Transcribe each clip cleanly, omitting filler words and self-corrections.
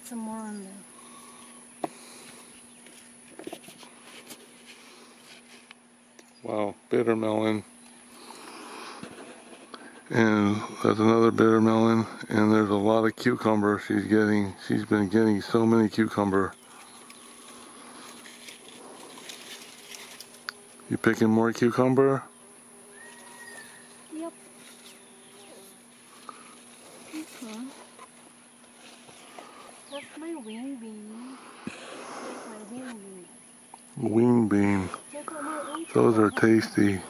some more on there. Wow, bitter melon. And there's another bitter melon, and there's a lot of cucumber she's getting. She's been getting so many cucumber. You picking more cucumber? Yep. Okay. That's my wing bean. That's my wing bean. Wing bean. Those are tasty.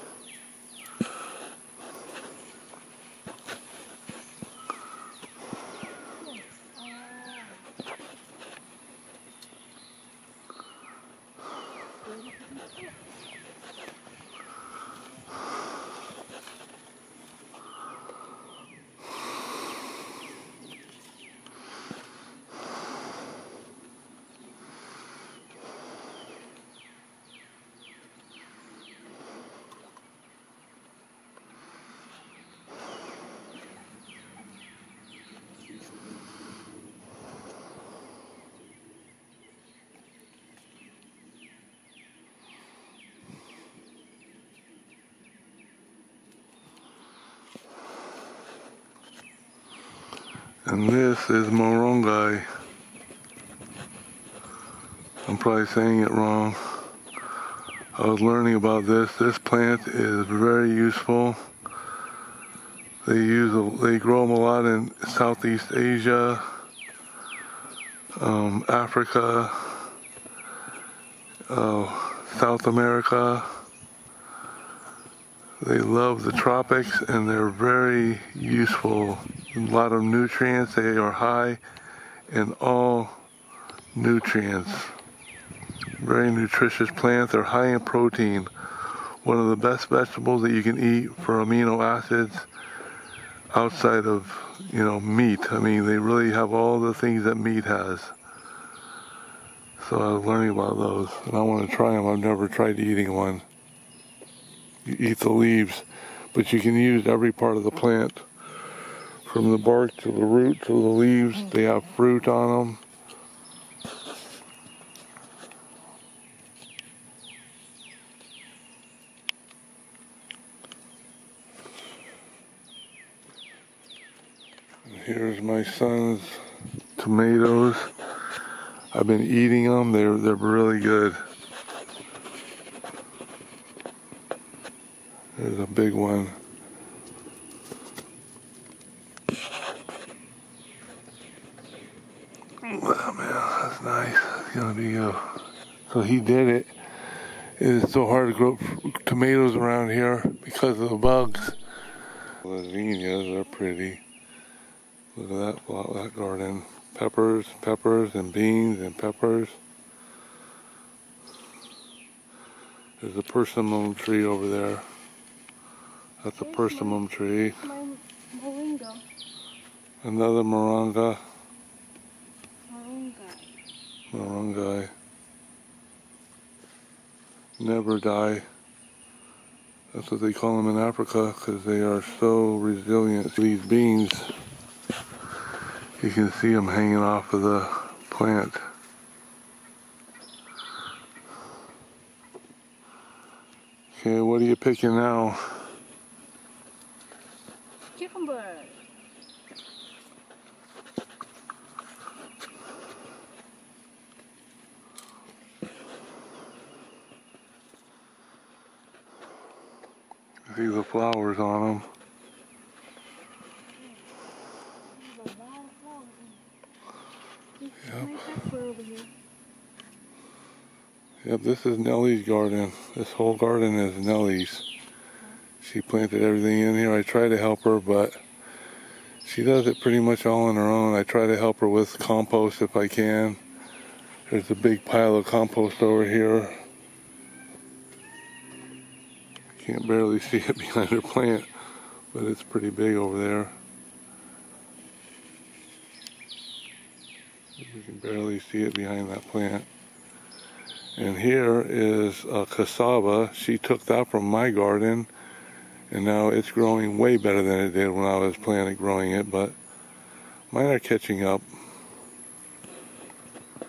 And this is Morongai. I'm probably saying it wrong. I was learning about this. This plant is very useful. They grow them a lot in Southeast Asia, Africa, South America. They love the tropics, and they're very useful. A lot of nutrients. They are high in all nutrients. Very nutritious plant. They're high in protein. One of the best vegetables that you can eat for amino acids outside of, meat. I mean, they really have all the things that meat has. So I was learning about those, and I want to try them. I've never tried eating one. You eat the leaves, but you can use every part of the plant, from the bark to the root to the leaves. They have fruit on them. And here's my son's tomatoes. I've been eating them. They're really good. There's a big one. Oh man, that's nice. It's gonna be so he did it. It is so hard to grow tomatoes around here because of the bugs. The zinnias are pretty. Look at that garden. Peppers, and beans and peppers. There's a persimmon tree over there. That's a persimmon tree. Moringa. Another moronga. Morongai. Morongai. Never die. That's what they call them in Africa, because they are so resilient. These beans, you can see them hanging off of the plant. Okay, what are you picking now? Cucumber. See the flowers on them. Yep, this is Nelly's garden. This whole garden is Nelly's. She planted everything in here. I try to help her, but she does it pretty much all on her own. I try to help her with compost if I can. There's a big pile of compost over here. Can't barely see it behind her plant, but it's pretty big over there. You can barely see it behind that plant. And here is a cassava. She took that from my garden, and now it's growing way better than it did when I was growing it, but mine are catching up.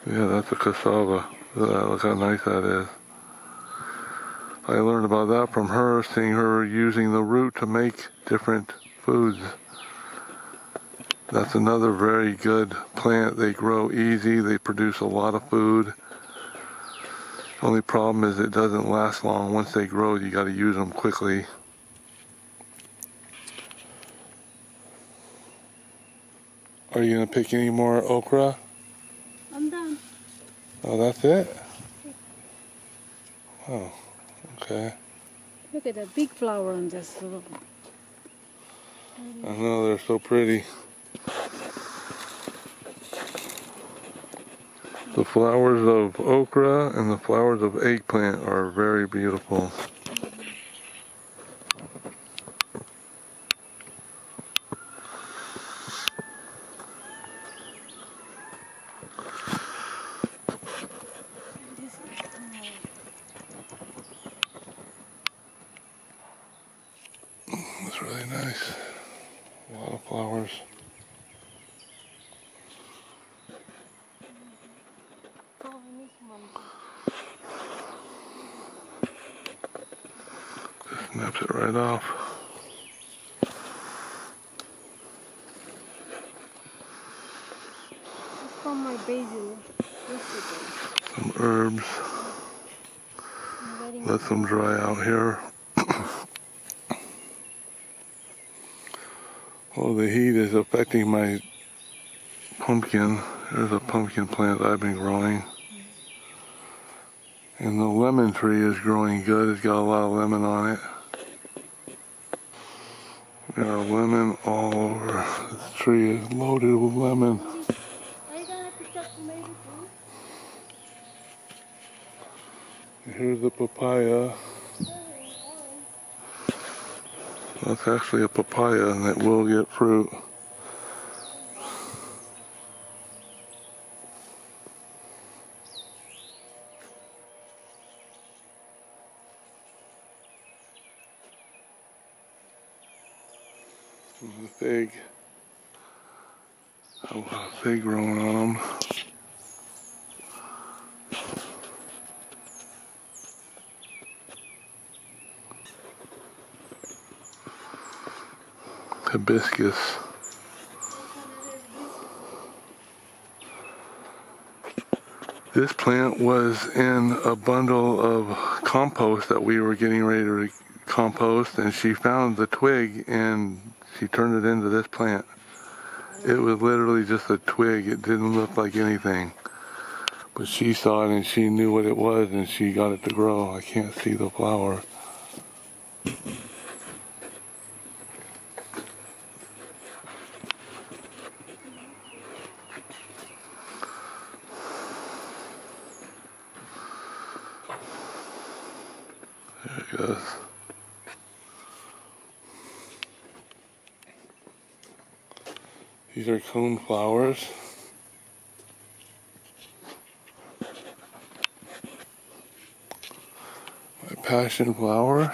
Yeah, that's a cassava. Look how nice that is. I learned about that from her, seeing her using the root to make different foods. That's another very good plant. They grow easy. They produce a lot of food. Only problem is it doesn't last long. Once they grow, you got to use them quickly. Are you going to pick any more okra? I'm done. Oh, that's it? Oh, okay. Look at that big flower on this little. I know, they're so pretty. The flowers of okra and the flowers of eggplant are very beautiful. It's really nice. A lot of flowers. Just snaps it right off. It's from my basil yesterday. Some herbs. Let them dry out here. Oh, the heat is affecting my pumpkin. There's a pumpkin plant I've been growing. And the lemon tree is growing good. It's got a lot of lemon on it. There are lemon all over. This tree is loaded with lemon. Are you gonna pick up tomato too? Here's the papaya. That's actually a papaya and it will get fruit. The fig. A lot of fig growing on them. Hibiscus. This plant was in a bundle of compost that we were getting ready to compost, and she found the twig and she turned it into this plant. It was literally just a twig. It didn't look like anything. But she saw it and she knew what it was and she got it to grow. I can't see the flower. There it goes. These are cone flowers. My passion flower.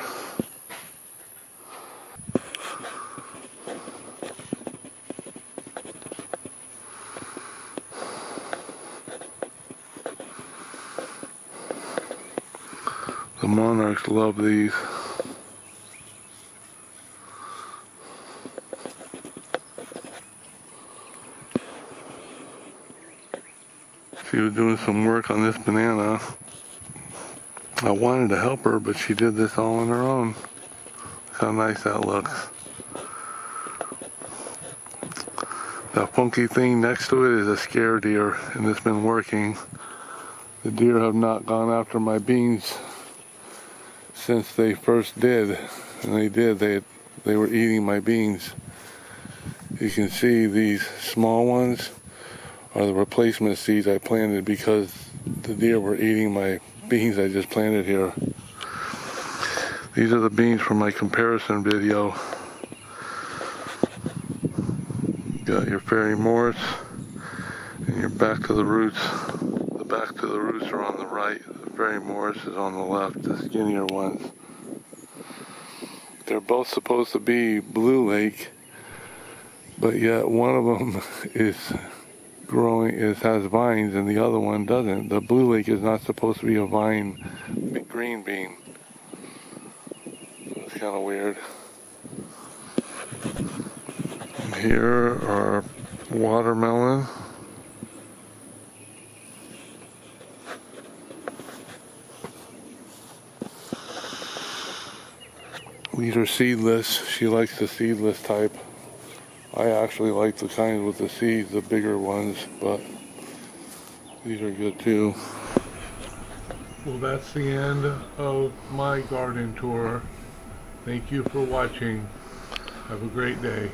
The monarchs love these. She was doing some work on this banana. I wanted to help her, but she did this all on her own. Look how nice that looks. That funky thing next to it is a scare deer, and it's been working. The deer have not gone after my beans since they first did, and they were eating my beans. You can see these small ones are the replacement seeds I planted because the deer were eating my beans I just planted here. These are the beans from my comparison video. Got your fairy morse and your back to the roots. The back to the roots are on the right. The fairy morse is on the left, the skinnier ones. They're both supposed to be blue lake, but yet one of them is growing, it has vines, and the other one doesn't. The blue lake is not supposed to be a vine green bean. It's kind of weird. And here are watermelon. These are seedless. She likes the seedless type. I actually like the kinds with the seeds, the bigger ones, but these are good too. Well, that's the end of my garden tour. Thank you for watching. Have a great day.